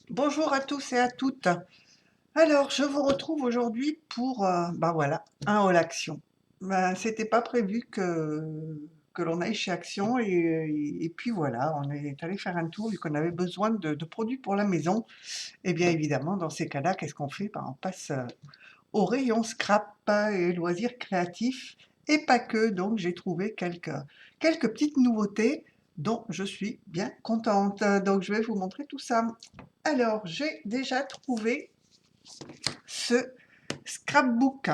Bonjour à tous et à toutes. Alors, je vous retrouve aujourd'hui pour, voilà, un haul Action. C'était pas prévu que l'on aille chez Action et puis voilà, on est allé faire un tour vu qu'on avait besoin de produits pour la maison. Et bien évidemment, dans ces cas-là, qu'est-ce qu'on fait? On passe au rayon scrap et loisirs créatifs et pas que. Donc, j'ai trouvé quelques petites nouveautés dont je suis bien contente. Donc, je vais vous montrer tout ça. Alors, j'ai déjà trouvé ce scrapbook.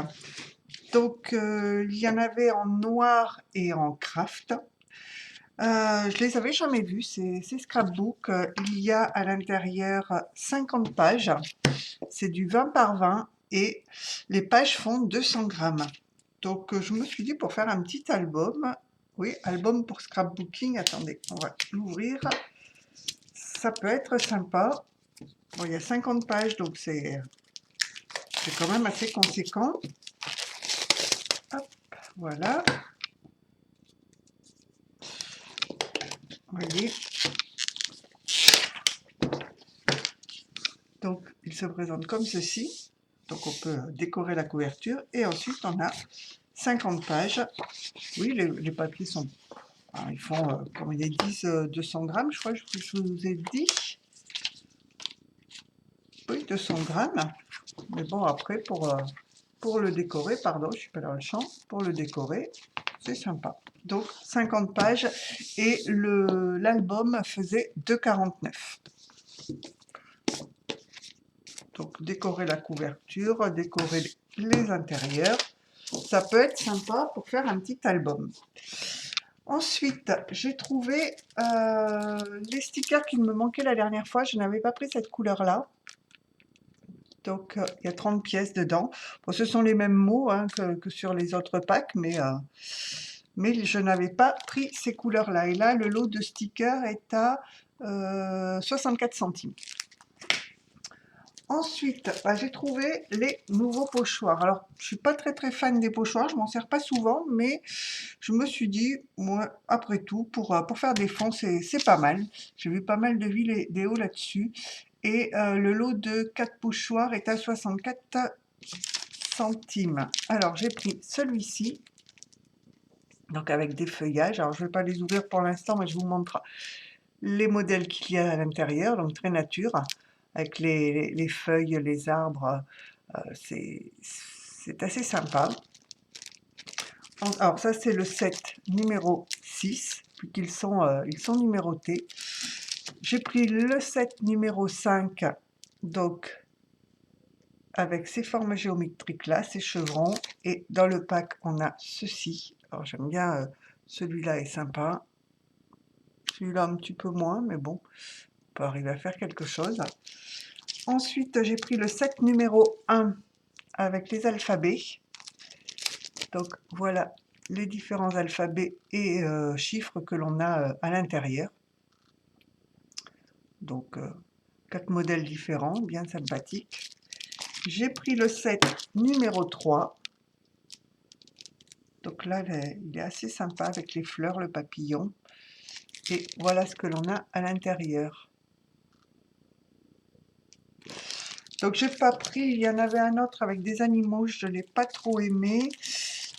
Donc, il y en avait en noir et en craft. Je les avais jamais vus, ces scrapbooks. Il y a à l'intérieur 50 pages. C'est du 20 par 20 et les pages font 200 grammes. Donc, je me suis dit pour faire un petit album, oui, album pour scrapbooking. Attendez, on va l'ouvrir. Ça peut être sympa. Bon, il y a 50 pages, donc c'est quand même assez conséquent. Hop, voilà. Vous voyez. Donc, il se présente comme ceci. Donc, on peut décorer la couverture. Et ensuite, on a 50 pages. Oui, les papiers sont... ils font, comme il est 10, 200 grammes, je crois que je vous ai dit. Oui, 200 grammes. Mais bon, après, pour le décorer, pardon, je suis pas dans le champ, pour le décorer, c'est sympa. Donc 50 pages et l'album faisait 2,49. Donc décorer la couverture, décorer les intérieurs, ça peut être sympa pour faire un petit album. Ensuite, j'ai trouvé les stickers qui me manquaient la dernière fois, je n'avais pas pris cette couleur-là. Donc, il y a 30 pièces dedans. Bon, ce sont les mêmes mots hein, que sur les autres packs, mais je n'avais pas pris ces couleurs-là. Et là, le lot de stickers est à 64 centimes. Ensuite, j'ai trouvé les nouveaux pochoirs. Alors, je suis pas très fan des pochoirs, je m'en sers pas souvent, mais je me suis dit, moi, après tout, pour faire des fonds, c'est pas mal. J'ai vu pas mal de vidéos là-dessus. Et le lot de 4 pochoirs est à 64 centimes. Alors, j'ai pris celui-ci, donc avec des feuillages. Alors, je ne vais pas les ouvrir pour l'instant, mais je vous montre les modèles qu'il y a à l'intérieur, donc très nature, avec les feuilles, les arbres. C'est assez sympa. Alors, ça, c'est le set numéro 6, puisqu'ils ils sont numérotés. J'ai pris le set numéro 5, donc avec ces formes géométriques là, ces chevrons, et dans le pack on a ceci. Alors j'aime bien, celui-là est sympa, celui-là un petit peu moins, mais bon, on peut arriver à faire quelque chose. Ensuite j'ai pris le set numéro 1 avec les alphabets, donc voilà les différents alphabets et chiffres que l'on a à l'intérieur. Donc 4 modèles différents, bien sympathiques. J'ai pris le set numéro 3. Donc là, il est assez sympa avec les fleurs, le papillon. Et voilà ce que l'on a à l'intérieur. Donc j'ai pas pris, il y en avait un autre avec des animaux, je ne l'ai pas trop aimé.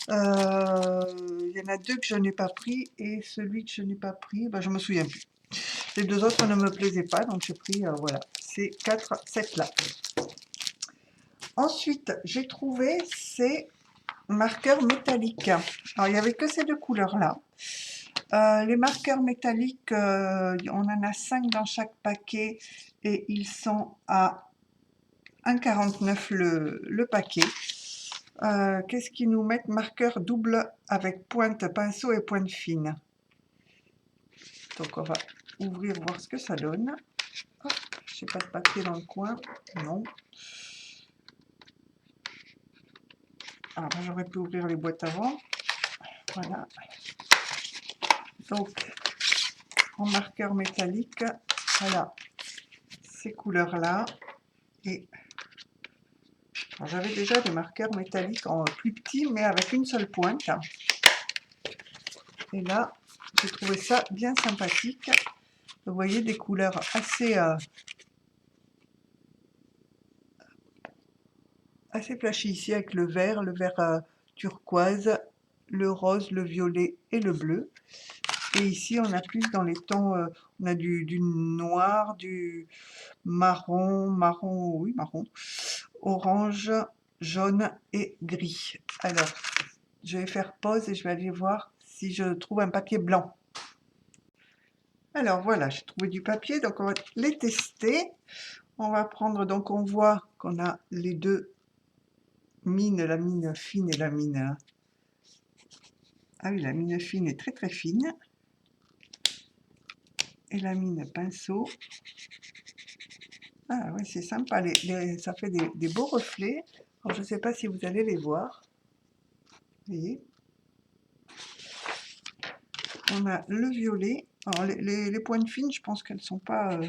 Il y en a deux que je n'ai pas pris et celui que je n'ai pas pris, je me souviens plus. Les deux autres ne me plaisaient pas, donc j'ai pris voilà, ces 4 sets-là. Ensuite, j'ai trouvé ces marqueurs métalliques. Alors il n'y avait que ces deux couleurs-là. Les marqueurs métalliques, on en a 5 dans chaque paquet et ils sont à 1,49 le paquet. Qu'est-ce qu'ils nous mettent? Marqueur double avec pointe pinceau et pointe fine. Donc on va ouvrir, voir ce que ça donne. Je n'ai pas de papier dans le coin, non. Alors j'aurais pu ouvrir les boîtes avant. Voilà. Donc en marqueur métallique, voilà ces couleurs-là. Et j'avais déjà des marqueurs métalliques en plus petits, mais avec une seule pointe. Et là, j'ai trouvé ça bien sympathique. Vous voyez, des couleurs assez assez flashy ici avec le vert turquoise, le rose, le violet et le bleu. Et ici, on a plus dans les tons, on a du noir, du marron, oui, marron, orange, jaune et gris. Alors, je vais faire pause et je vais aller voir si je trouve un papier blanc. Alors voilà, j'ai trouvé du papier, donc on va les tester. On va prendre, donc on voit qu'on a les deux mines, la mine fine et la mine... Ah oui, la mine fine est très très fine. Et la mine pinceau. Ah oui, c'est sympa, ça fait des beaux reflets. Alors, je ne sais pas si vous allez les voir. Vous voyez, on a le violet. Alors, les pointes fines, je pense qu'elles ne sont pas...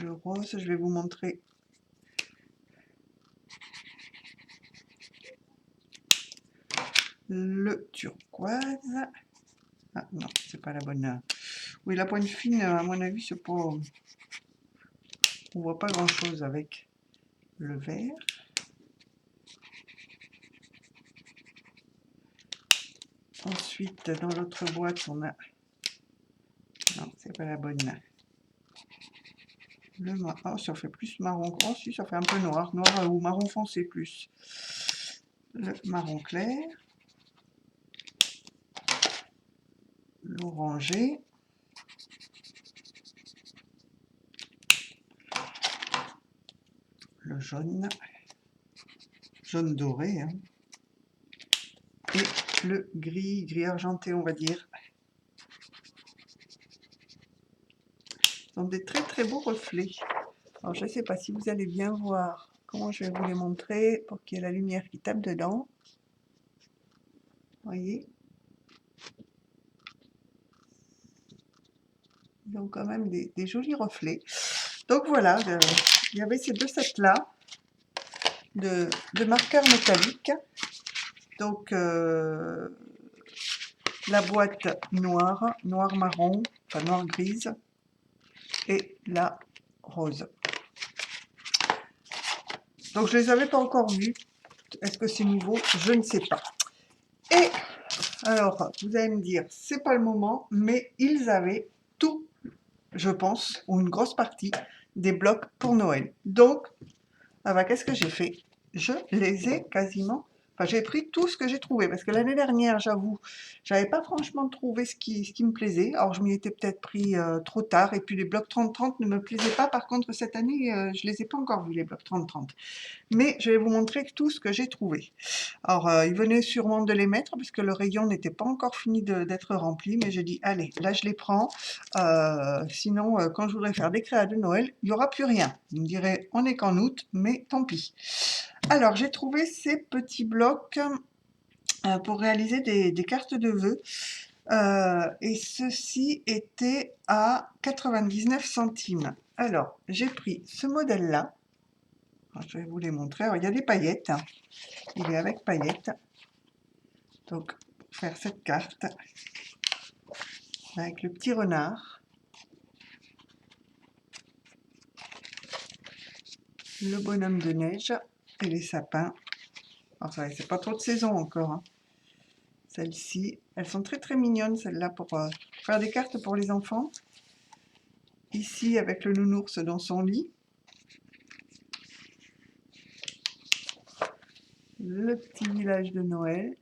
le rose, je vais vous montrer. Le turquoise. Ah non, c'est pas la bonne. Oui, la pointe fine, à mon avis, c'est pas... On voit pas grand-chose avec le vert. Ensuite, dans l'autre boîte, on a... Non, c'est pas la bonne. Le marron, oh, ça fait plus marron. Oh, si, ça fait un peu noir. Noir ou marron foncé plus. Le marron clair. L'orangé. Le jaune. Jaune doré. Hein. Et le gris argenté, on va dire. Donc des très très beaux reflets. Alors je ne sais pas si vous allez bien voir comment je vais vous les montrer pour qu'il y ait la lumière qui tape dedans. Vous voyez? Ils ont quand même des jolis reflets. Donc voilà, il y avait ces deux sets là de marqueurs métalliques. Donc la boîte noire, noir-marron, enfin noir-grise, et la rose. Donc je ne les avais pas encore vus. Est-ce que c'est nouveau? Je ne sais pas. Et alors, vous allez me dire, c'est pas le moment, mais ils avaient tout, je pense, ou une grosse partie, des blocs pour Noël. Donc, ah bah, qu'est-ce que j'ai fait? Je les ai quasiment... Enfin, j'ai pris tout ce que j'ai trouvé, parce que l'année dernière, j'avoue, j'avais pas franchement trouvé ce qui me plaisait. Alors, je m'y étais peut-être pris trop tard, et puis les blocs 30-30 ne me plaisaient pas. Par contre, cette année, je les ai pas encore vus, les blocs 30-30. Mais je vais vous montrer tout ce que j'ai trouvé. Alors, il venait sûrement de les mettre, parce que le rayon n'était pas encore fini d'être rempli, mais j'ai dit, allez, là, je les prends. Sinon, quand je voudrais faire des créas de Noël, il n'y aura plus rien. Vous me direz, on n'est qu'en août, mais tant pis. Alors, j'ai trouvé ces petits blocs pour réaliser des cartes de vœux. Et ceci était à 99 centimes. Alors, j'ai pris ce modèle-là. Je vais vous les montrer. Alors, il y a des paillettes. Il est avec paillettes. Donc, pour faire cette carte, avec le petit renard, le bonhomme de neige et les sapins. Alors, ça, c'est pas trop de saison encore. Hein. Celles-ci, elles sont très très mignonnes, celles-là, pour faire des cartes pour les enfants. Ici, avec le nounours dans son lit. Le petit village de Noël.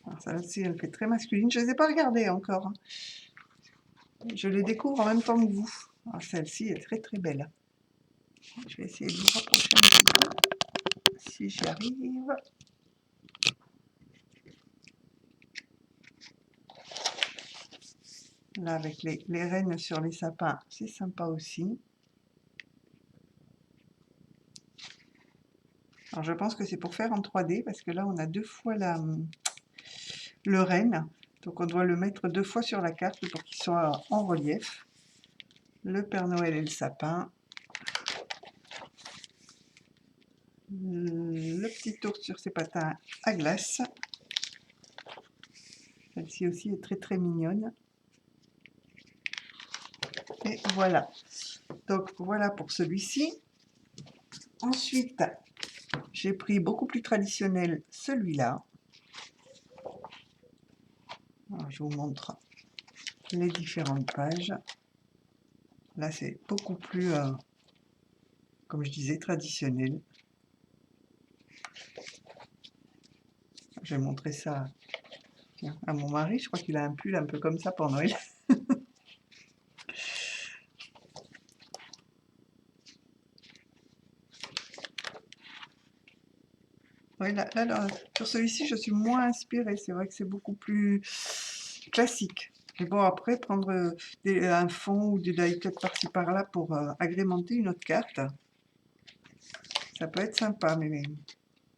Alors, celle-ci, elle fait très masculine. Je ne les ai pas regardées encore. Hein. Je les découvre en même temps que vous. Alors, celle-ci est très très belle. Je vais essayer de vous rapprocher un petit peu, si j'y arrive. Là, avec les rennes sur les sapins, c'est sympa aussi. Alors, je pense que c'est pour faire en 3D, parce que là, on a deux fois le renne. Donc, on doit le mettre deux fois sur la carte pour qu'il soit en relief. Le Père Noël et le sapin. Le petit ours sur ses patins à glace. Celle-ci aussi est très très mignonne. Et voilà. Donc voilà pour celui-ci. Ensuite, j'ai pris beaucoup plus traditionnel celui-là. Je vous montre les différentes pages. Là, c'est beaucoup plus, comme je disais, traditionnel. Je vais montrer ça à mon mari. Je crois qu'il a un pull un peu comme ça pour Noël. Oui, là, sur celui-ci, je suis moins inspirée. C'est vrai que c'est beaucoup plus classique. Mais bon, après, prendre un fond ou des die-cut par-ci par-là pour agrémenter une autre carte, ça peut être sympa. Mais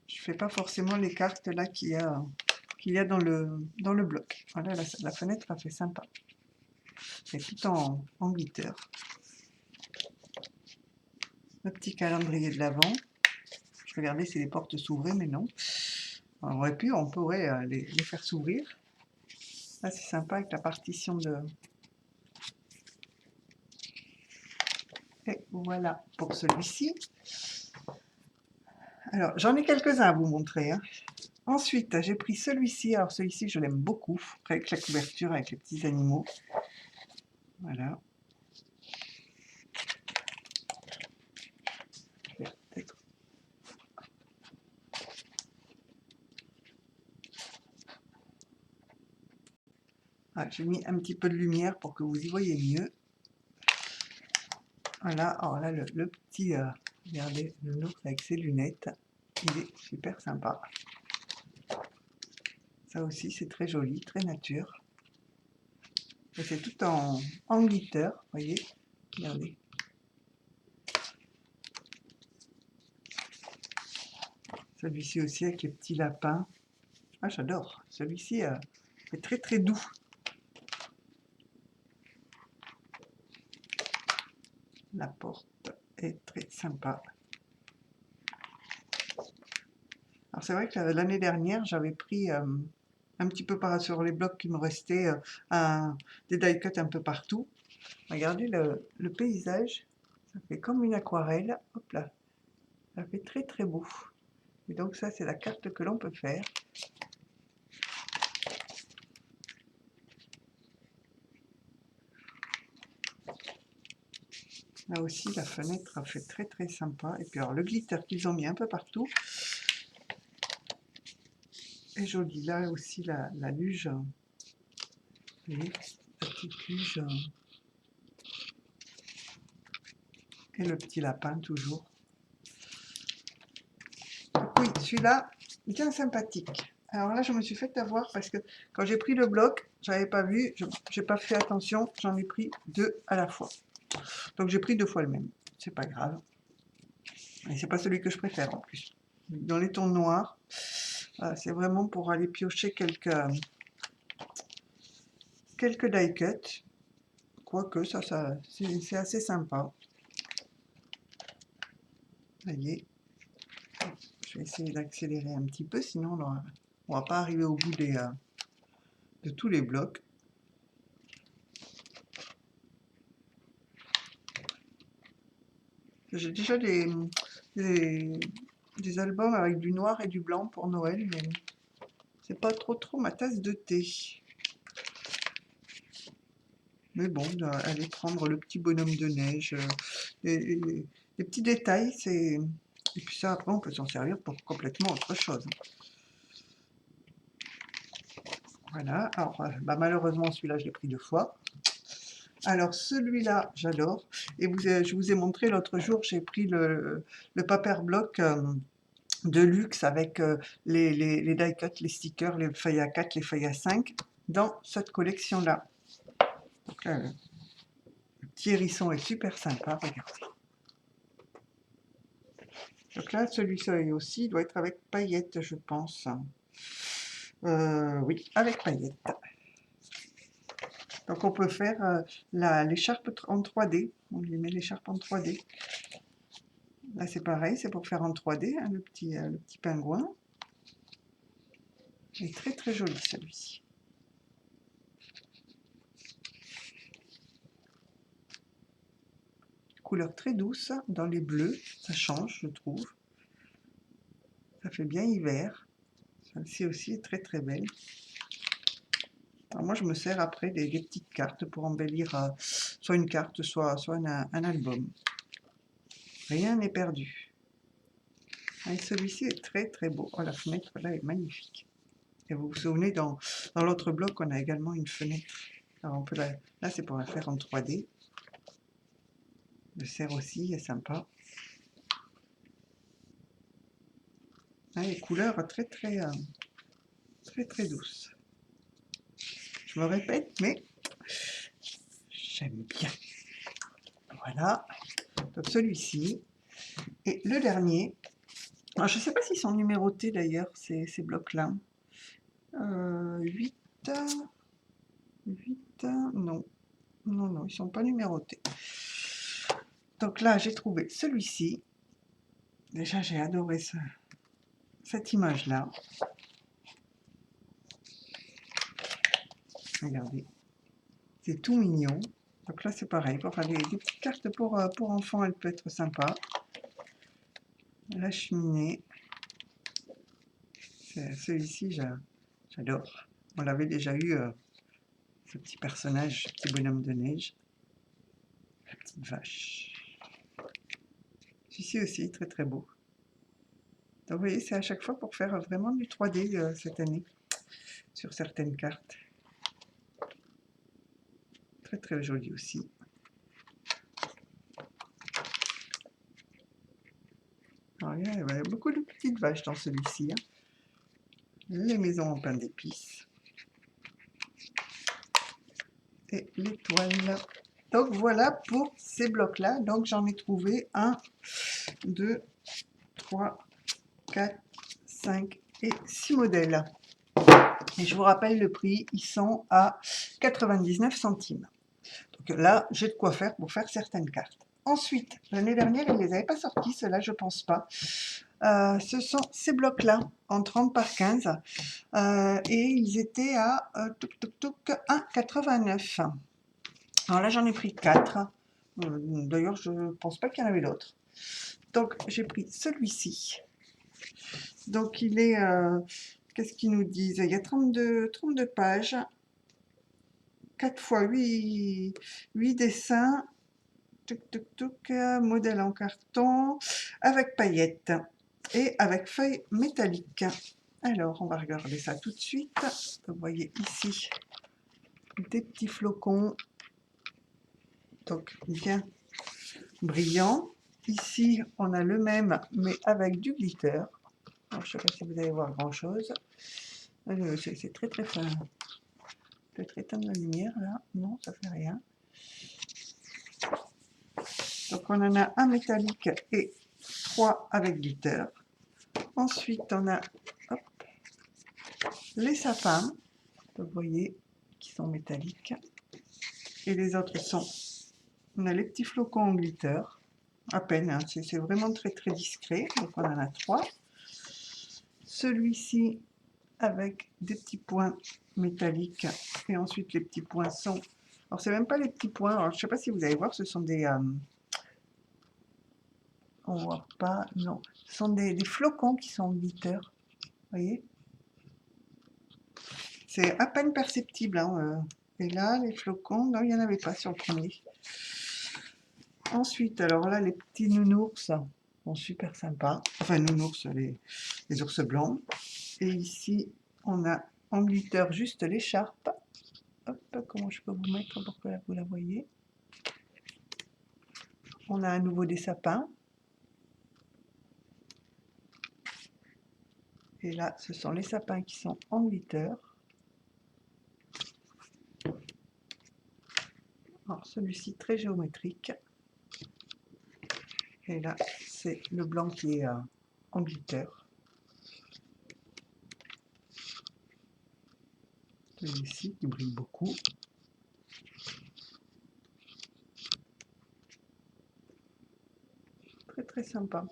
je fais pas forcément les cartes là qu'il y a dans le bloc. Voilà, la fenêtre, elle fait sympa. C'est tout en glitter. Le petit calendrier de l'Avent. Je regardais si les portes s'ouvraient, mais non. On pourrait les faire s'ouvrir. Là, c'est sympa avec la partition de... Et voilà pour celui-ci. Alors, j'en ai quelques-uns à vous montrer. Hein. Ensuite, j'ai pris celui-ci. Alors, celui-ci, je l'aime beaucoup. Avec la couverture, avec les petits animaux. Voilà. Ah, j'ai mis un petit peu de lumière pour que vous y voyez mieux. Voilà, alors là, le petit, regardez, le nounours avec ses lunettes, il est super sympa. Ça aussi, c'est très joli, très nature. Et c'est tout en glitter, vous voyez, regardez. Celui-ci aussi avec les petits lapins. Ah, j'adore. Celui-ci est très très doux. La porte est très sympa. Alors c'est vrai que l'année dernière, j'avais pris un petit peu sur les blocs qui me restaient des die-cut un peu partout. Regardez le paysage, ça fait comme une aquarelle. Hop là, ça fait très très beau. Et donc ça, c'est la carte que l'on peut faire. Là aussi, la fenêtre a fait très très sympa. Et puis alors, le glitter qu'ils ont mis un peu partout est joli. Là aussi, la luge, vous voyez, la petite luge et le petit lapin toujours. Donc oui, celui-là, bien sympathique. Alors là, je me suis fait avoir parce que quand j'ai pris le bloc, j'avais pas vu, j'ai pas fait attention, j'en ai pris deux à la fois. Donc j'ai pris deux fois le même. C'est pas grave. Et c'est pas celui que je préfère en plus. Dans les tons noirs, c'est vraiment pour aller piocher quelques die cut. Quoique ça c'est assez sympa. Vous voyez. Je vais essayer d'accélérer un petit peu, sinon on va pas arriver au bout de tous les blocs. J'ai déjà des albums avec du noir et du blanc pour Noël, mais c'est pas trop ma tasse de thé. Mais bon, aller prendre le petit bonhomme de neige, les petits détails, et puis ça, après, on peut s'en servir pour complètement autre chose. Voilà, alors malheureusement, celui-là, je l'ai pris deux fois. Alors, celui-là, j'adore. Et je vous ai montré l'autre jour, j'ai pris le paper block de luxe avec les die cut, les stickers, les feuilles à 4, les feuilles à 5 dans cette collection-là. Donc là, le petit hérisson est super sympa, regardez. Donc là, celui-ci aussi doit être avec paillettes, je pense. Oui, avec paillettes. Donc on peut faire l'écharpe en 3D. On lui met l'écharpe en 3D. Là c'est pareil, c'est pour faire en 3D, hein, le petit pingouin. Il est très très joli celui-ci. couleur très douce dans les bleus, ça change, je trouve. Ça fait bien hiver. Celle-ci aussi est très très belle. Alors moi, je me sers après des petites cartes pour embellir soit une carte, soit un album. Rien n'est perdu. Et celui-ci est très très beau. Oh, la fenêtre là est magnifique. Et vous vous souvenez, dans l'autre bloc, on a également une fenêtre. Alors on peut là, c'est pour la faire en 3D. Le cerf aussi est sympa. Ah, les couleurs très très douces. Je me répète, mais j'aime bien. Voilà. Donc celui-ci. Et le dernier. Alors, je ne sais pas s'ils sont numérotés d'ailleurs, ces blocs-là. 8, 8, non. Non, non, ils ne sont pas numérotés. Donc là, j'ai trouvé celui-ci. Déjà, j'ai adoré cette image-là. Regardez. C'est tout mignon. Donc là, c'est pareil. Pour faire des petites cartes pour enfants, elle peut être sympa. La cheminée. Celui-ci, j'adore. On l'avait déjà eu, ce petit personnage, ce petit bonhomme de neige. La petite vache. Celui-ci aussi, très très beau. Donc vous voyez, c'est à chaque fois pour faire vraiment du 3D cette année, sur certaines cartes. Très très joli aussi. Alors, il y a beaucoup de petites vaches dans celui-ci. Hein. Les maisons en pain d'épices. Et l'étoile. Donc voilà pour ces blocs-là. Donc j'en ai trouvé 1, 2, 3, 4, 5 et 6 modèles. Et je vous rappelle le prix, ils sont à 99 centimes. Donc là, j'ai de quoi faire pour faire certaines cartes. Ensuite, l'année dernière, ils ne les avaient pas sortis, ceux-là, je ne pense pas. Ce sont ces blocs-là, en 30 par 15. Et ils étaient à 1,89. Alors là, j'en ai pris 4. D'ailleurs, je ne pense pas qu'il y en avait d'autres. Donc, j'ai pris celui-ci. Donc, il est... qu'est-ce qu'ils nous disent? Il y a 32 pages. 4 x 8 dessins. Modèle en carton, avec paillettes et avec feuilles métalliques. Alors, on va regarder ça tout de suite. Vous voyez ici des petits flocons, donc bien brillants. Ici, on a le même, mais avec du glitter. Alors, je ne sais pas si vous allez voir grand chose. C'est très très fin. Peut-être éteindre la lumière là. Non, ça fait rien. Donc on en a un métallique et 3 avec glitter. Ensuite on a les sapins, vous voyez, qui sont métalliques. Et les autres sont, on a les petits flocons en glitter, à peine, hein, c'est vraiment très très discret. Donc on en a 3. Celui-ci avec des petits points métalliques. Et ensuite les petits points sont, alors c'est même pas les petits points, alors je ne sais pas si vous allez voir, ce sont des... on voit pas, non. Ce sont des flocons qui sont en glitter. Vous voyez? C'est à peine perceptible. Hein. Et là, les flocons, non, il n'y en avait pas sur le premier. Ensuite, alors là, les petits nounours sont super sympas. Enfin, nounours, les ours blancs. Et ici, on a en glitter juste l'écharpe. Hop, comment je peux vous mettre pour que vous la voyez? On a à nouveau des sapins. Et là, ce sont les sapins qui sont en glitter. Alors, celui-ci très géométrique. Et là, c'est le blanc qui est en glitter. Celui-ci qui brille beaucoup. Très très sympa.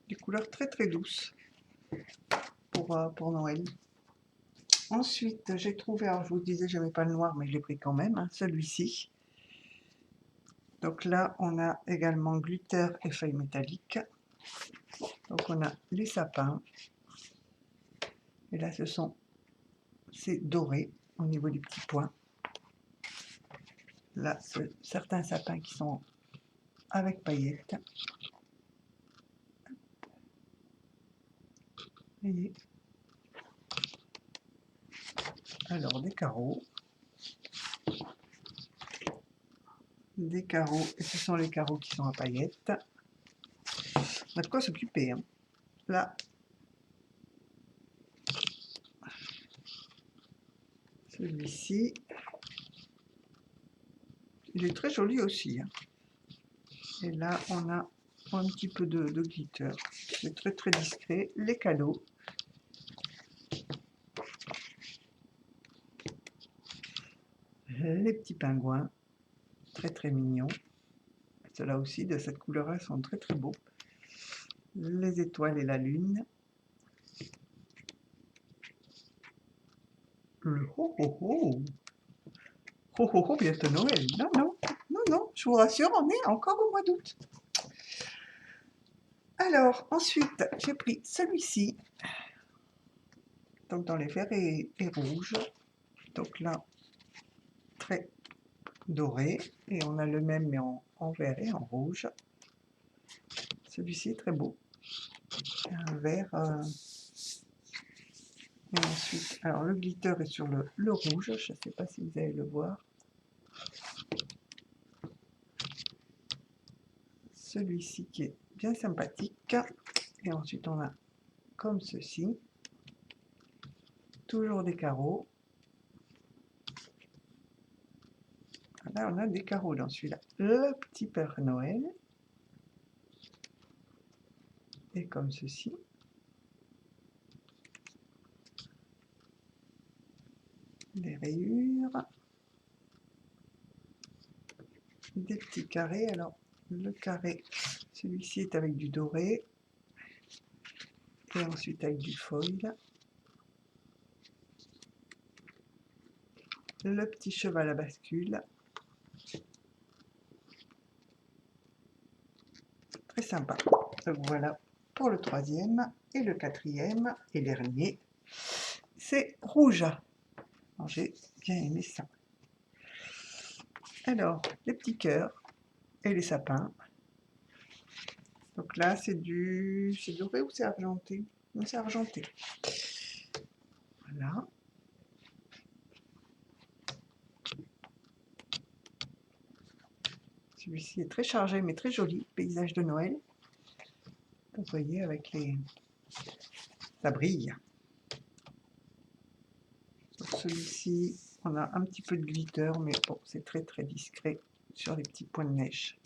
Des couleurs très très douces pour Noël. Ensuite, j'ai trouvé, alors je vous disais, j'aimais pas le noir, mais je l'ai pris quand même, hein, celui-ci. Donc là, on a également glitter et feuilles métalliques. Donc on a les sapins. Et là, c'est doré au niveau des petits points. Là, certains sapins qui sont avec paillettes. Voyez. Alors, des carreaux. Des carreaux, et ce sont les carreaux qui sont à paillettes. On a de quoi s'occuper. Hein. Là, celui-ci, il est très joli aussi. Hein. Et là, on a un petit peu de glitter. C'est très très discret. Les cadeaux. Les petits pingouins. Très très mignons. Ceux-là aussi, de cette couleur-là, sont très très beaux. Les étoiles et la lune. Le ho ho ho. Ho ho ho, bientôt Noël. Non, non, non, non, je vous rassure, on est encore au mois d'août. Alors, ensuite, j'ai pris celui-ci. Donc, dans les verts et rouges. Donc là, très doré. Et on a le même, mais en vert et en rouge. Celui-ci est très beau. Un vert. Et ensuite, alors le glitter est sur le rouge. Je ne sais pas si vous allez le voir. Celui-ci qui est bien sympathique. Et ensuite, on a comme ceci. Toujours des carreaux. Là, on a des carreaux dans celui-là. Le petit Père Noël. Et comme ceci. Des rayures. Des petits carrés. Alors, le carré, celui-ci est avec du doré. Et ensuite avec du foil. Le petit cheval à bascule. Très sympa. Donc voilà pour le troisième. Et le quatrième et dernier, c'est rouge. J'ai bien aimé ça. Alors, les petits cœurs et les sapins. Donc là, c'est doré ou c'est argenté? Non, c'est argenté. Voilà. Celui-ci est très chargé, mais très joli. Paysage de Noël. Vous voyez, avec les... ça brille. Sur celui-ci, on a un petit peu de glitter, mais bon, c'est très très discret sur les petits points de neige.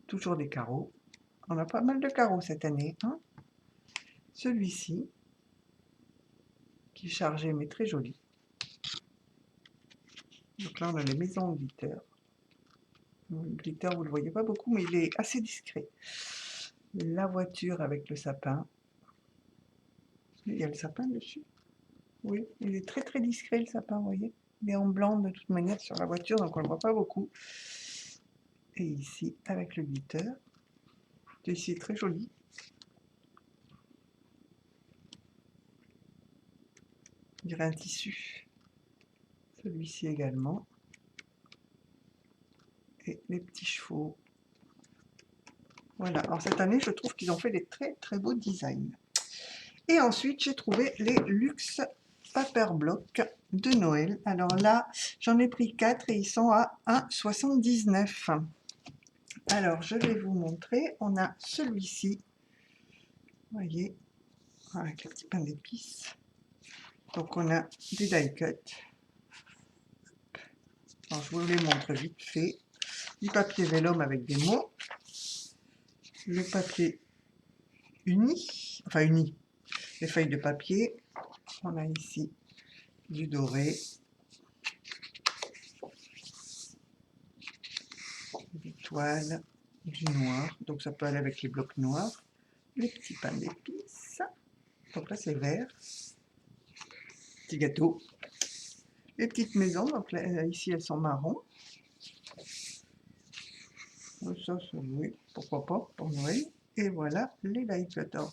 Toujours des carreaux. On a pas mal de carreaux cette année. Hein. Celui-ci, qui est chargé, mais très joli. Donc là, on a les maisons en glitter. Le glitter, vous ne le voyez pas beaucoup, mais il est assez discret. La voiture avec le sapin. Il y a le sapin dessus. Oui, il est très très discret le sapin, vous voyez. Il est en blanc de toute manière sur la voiture, donc on ne le voit pas beaucoup. Et ici, avec le glitter. Celui-ci est très joli. On dirait un tissu. Celui-ci également. Et les petits chevaux. Voilà, alors cette année, je trouve qu'ils ont fait des très très beaux designs. Et ensuite, j'ai trouvé les Luxe Paper Block de Noël. Alors là, j'en ai pris 4 et ils sont à 1,79 €. Alors, je vais vous montrer. On a celui-ci, vous voyez, avec le petit pain d'épices. Donc, on a des die cut. Alors, je vous les montre vite fait. Du papier vélum avec des mots. Le papier uni, enfin uni, les feuilles de papier. On a ici du doré, des toiles, du noir, donc ça peut aller avec les blocs noirs, les petits pains d'épices, donc là c'est vert, petits gâteaux, les petites maisons, donc là, ici elles sont marron, Oui, pourquoi pas, pour Noël. Et voilà les die cuts. Alors,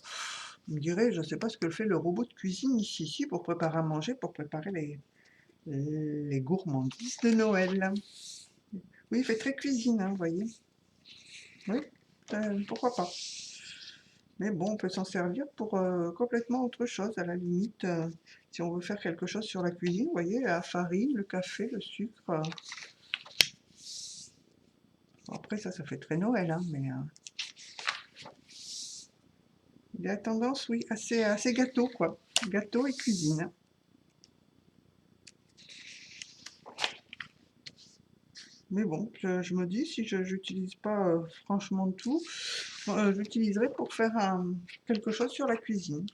vous me direz, je ne sais pas ce que fait le robot de cuisine ici pour préparer à manger, pour préparer les gourmandises de Noël. Oui, il fait très cuisine, hein, vous voyez. Oui, pourquoi pas. Mais bon, on peut s'en servir pour complètement autre chose, à la limite. Si on veut faire quelque chose sur la cuisine, vous voyez, la farine, le café, le sucre. Bon, après, ça fait très Noël, hein, mais il a tendance, oui, assez gâteau, quoi. Gâteau et cuisine. Mais bon, je me dis, si je n'utilise pas franchement tout, j'utiliserai pour faire quelque chose sur la cuisine.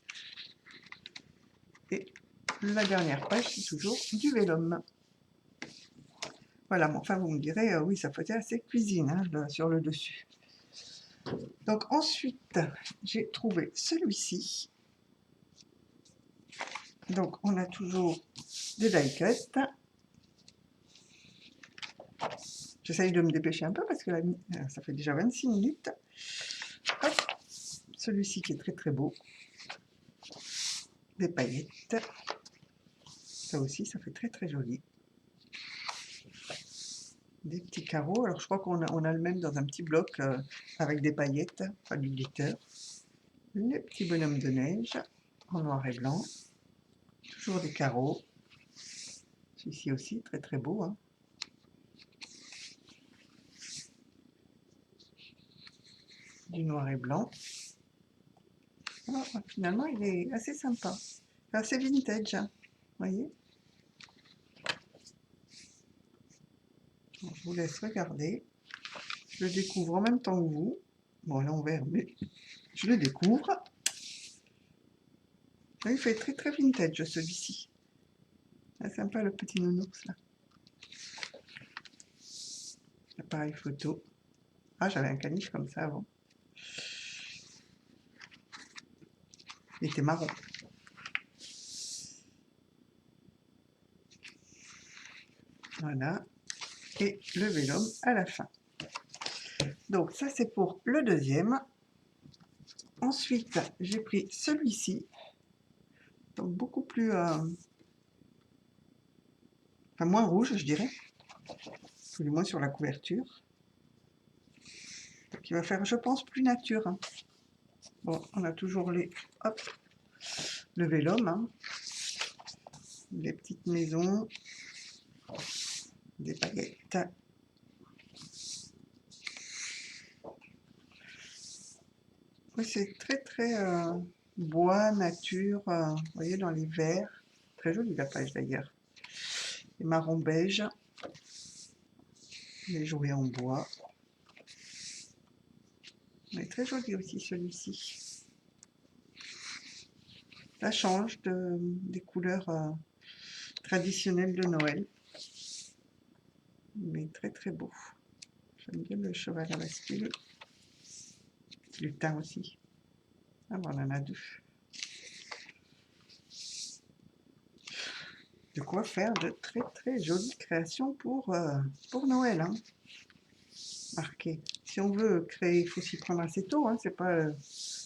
Et la dernière page, c'est toujours du vélum. Voilà, mais enfin, vous me direz, oui, ça faisait assez cuisine hein, sur le dessus. Donc ensuite, j'ai trouvé celui-ci. Donc on a toujours des die cuts. J'essaye de me dépêcher un peu parce que ça fait déjà 26 minutes. Hop, celui-ci qui est très très beau. Des paillettes. Ça aussi, ça fait très très joli. Des petits carreaux. Alors je crois qu'on a le même dans un petit bloc avec des paillettes, enfin du glitter. Les petits bonhommes de neige en noir et blanc. Toujours des carreaux. Celui-ci aussi, très très beau. Hein. Du noir et blanc. Ah, finalement, il est assez sympa. Assez vintage, hein. Vous voyez. Je vous laisse regarder. Je le découvre en même temps que vous. Bon, à l'envers, mais je le découvre. Il fait très très vintage celui-ci. C'est sympa le petit nounours là. Appareil photo. Ah, j'avais un caniche comme ça avant. Il était marron. Voilà. Et le vélum à la fin. Donc ça c'est pour le deuxième. Ensuite, j'ai pris celui-ci. Donc beaucoup plus... enfin moins rouge, je dirais. Du moins sur la couverture. Donc il va faire, je pense, plus nature. Hein. Bon, on a toujours les... Hop, le vélum. Hein. Les petites maisons. Des paillettes. Oui, c'est très très bois, nature, vous voyez dans les verts. Très jolie la page d'ailleurs. Les marron beige. Les jouets en bois. Mais très joli aussi celui-ci. Ça change des couleurs traditionnelles de Noël. Mais très très beau. J'aime bien le cheval à bascule. Lutin aussi. Ah bon, on en a deux. De quoi faire de très très jolies créations pour Noël. Hein. Marqué. Si on veut créer, il faut s'y prendre assez tôt. Hein. C'est pas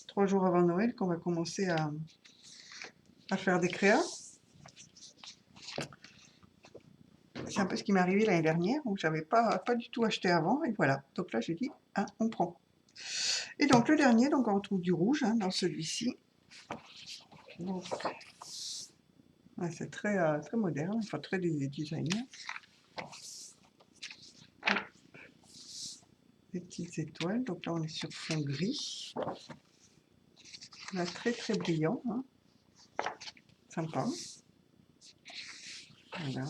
3 jours avant Noël qu'on va commencer à faire des créas. C'est un peu ce qui m'est arrivé l'année dernière où j'avais pas du tout acheté avant et voilà. Donc là j'ai dit ah, on prend. Et donc le dernier, donc on retrouve du rouge hein, dans celui-ci. Ouais, c'est très très moderne, enfin très design. Des petites étoiles, donc là on est sur fond gris. Là très très brillant, hein. Sympa. Voilà,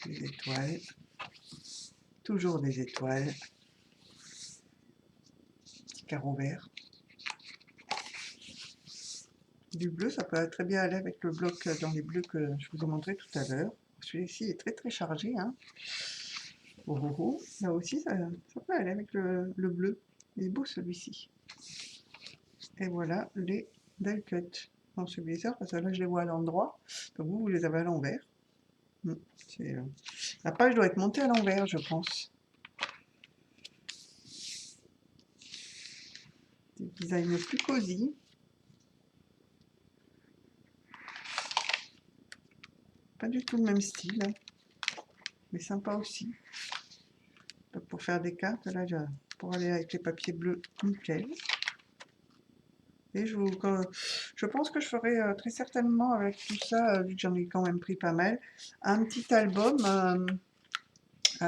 des étoiles. Toujours des étoiles. Petit carreau vert. Du bleu, ça peut très bien aller avec le bloc dans les bleus que je vous ai montré tout à l'heure. Celui-ci est très très chargé. Hein. Oh, oh, oh. Là aussi, ça peut aller avec le bleu. Il est beau celui-ci. Et voilà les die cuts. Non, c'est bizarre parce que là je les vois à l'endroit. Donc vous les avez à l'envers. La page doit être montée à l'envers, je pense. Des designs plus cosy. Pas du tout le même style, mais sympa aussi. Pour faire des cartes, là, pour aller avec les papiers bleus, nickel. Et je pense que je ferai très certainement avec tout ça, vu que j'en ai quand même pris pas mal, un petit album.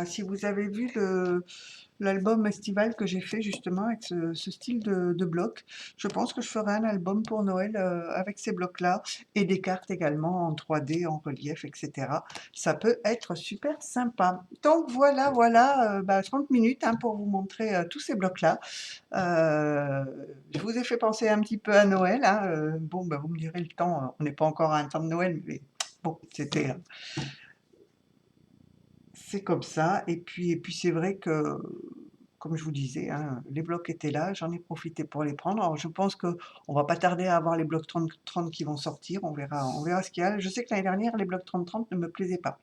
Si vous avez vu l'album estival que j'ai fait justement avec ce style de bloc, je pense que je ferai un album pour Noël avec ces blocs-là et des cartes également en 3D, en relief, etc. Ça peut être super sympa. Donc voilà, voilà, 30 minutes hein, pour vous montrer tous ces blocs-là. Je vous ai fait penser un petit peu à Noël. Hein, bon, vous me direz le temps, on n'est pas encore à un temps de Noël, mais bon, c'est comme ça. Et puis c'est vrai que, comme je vous disais, hein, les blocs étaient là, j'en ai profité pour les prendre. Alors je pense qu'on va pas tarder à avoir les blocs 30-30 qui vont sortir. On verra ce qu'il y a. Je sais que l'année dernière, les blocs 30-30 ne me plaisaient pas.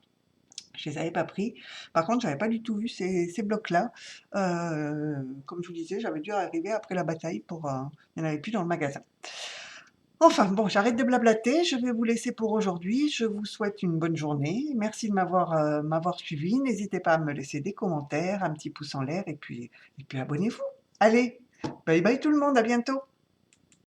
Je les avais pas pris. Par contre, j'avais pas du tout vu ces blocs-là. Comme je vous disais, j'avais dû arriver après la bataille il n'y en avait plus dans le magasin. Enfin bon, j'arrête de blablater, je vais vous laisser pour aujourd'hui. Je vous souhaite une bonne journée. Merci de m'avoir suivi. N'hésitez pas à me laisser des commentaires, un petit pouce en l'air et puis abonnez-vous. Allez, bye bye tout le monde, à bientôt.